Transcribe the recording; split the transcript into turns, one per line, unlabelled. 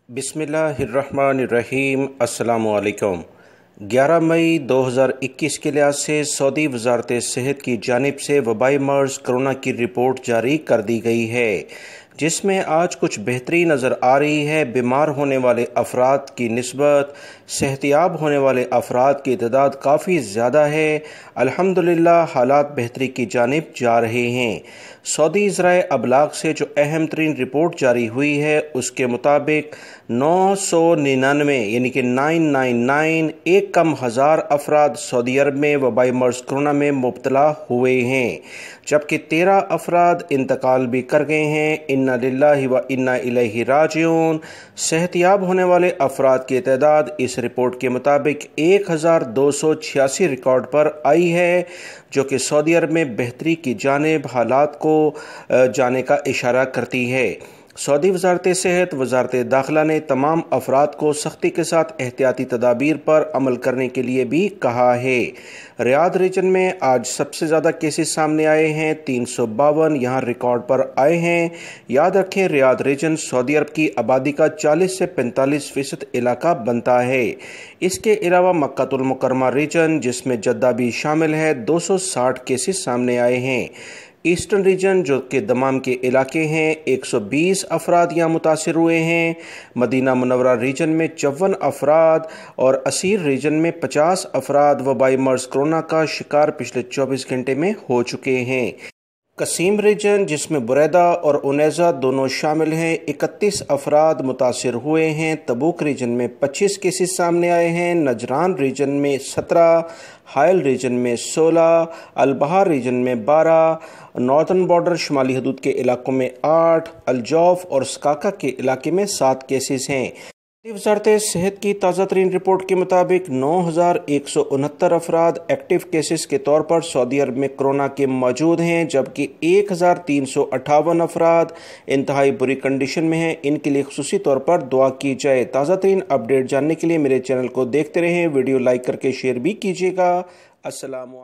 बिस्मिल्लाहिर्रहमानिर्रहीम। अस्सलामुअलैकुम। 11 मई 2021 के लिहाज से सऊदी वज़ारत सेहत की जानिब से वबाई मर्ज़ कोरोना की रिपोर्ट जारी कर दी गई है, जिसमें आज कुछ बेहतरी नज़र आ रही है। बीमार होने वाले अफराद की निस्बत सेहतियाब होने वाले अफराद की तादाद काफ़ी ज़्यादा है। अल्हम्दुलिल्लाह हालात बेहतरी की जानिब जा रहे हैं। सऊदी ज़राए अबलाग से जो अहम तरीन रिपोर्ट जारी हुई है उसके मुताबिक 999 यानी कि 999 एक कम हज़ार अफराद सऊदी अरब में वबाई मर्ज़ कोरोना में मुब्तला हुए हैं, जबकि 13 अफराद इंतकाल भी कर गए हैं। इन्ना लिल्लाहि व इन्ना इलैहि राजिऊन। सेहतियाब होने वाले अफराद की तादाद इस रिपोर्ट के मुताबिक 1286 रिकॉर्ड पर आई है, जो कि सऊदी अरब में बेहतरी की जानिब हालात को जाने का इशारा करती है। सऊदी वज़ारत सेहत वज़ारत दाखिला ने तमाम अफराद को सख्ती के साथ एहतियाती तदाबीर पर अमल करने के लिए भी कहा है। रियाद रीजन में आज सबसे ज़्यादा केसेस सामने आए हैं, 352 यहाँ रिकॉर्ड पर आए हैं। याद रखें, रियाद रीजन सऊदी अरब की आबादी का 40 से 45% इलाका बनता है। इसके अलावा मक्कातुल मुकर्रमा रीजन, जिसमें जद्दा भी शामिल है, 260 केसेस सामने आए हैं। ईस्टर्न रीजन जो कि दमाम के इलाके हैं, 120 अफराद यहाँ मुतासिर हुए हैं। मदीना मुनव्वरा रीजन में 54 अफराद और असीर रीजन में 50 अफराद वबाई मर्ज़ कोरोना का शिकार पिछले 24 घंटे में हो चुके हैं। कसीम रीजन, जिसमें बुरैदा और उनैज़ा दोनों शामिल हैं, 31 अफराद मुतासिर हुए हैं। तबूक रीजन में 25 केसेस सामने आए हैं। नजरान रीजन में 17, हायल रीजन में 16, अलबहार रीजन में 12, नॉर्थन बॉर्डर शुमाली हदूद के इलाकों में 8, अलजौफ और स्काका के इलाके में 7 केसेस हैं। वज़ारत सेहत की ताज़ा तरीन रिपोर्ट के मुताबिक 9169 अफराद एक्टिव केसेस के तौर पर सऊदी अरब में कोरोना के मौजूद हैं, जबकि 1358 अफराद इंतहाई बुरी कंडीशन में हैं। इनके लिए खुसूसी तौर पर दुआ की जाए। ताज़ा तरीन अपडेट जानने के लिए मेरे चैनल को देखते रहें। वीडियो लाइक करके शेयर भी कीजिएगा। अस्सलाम।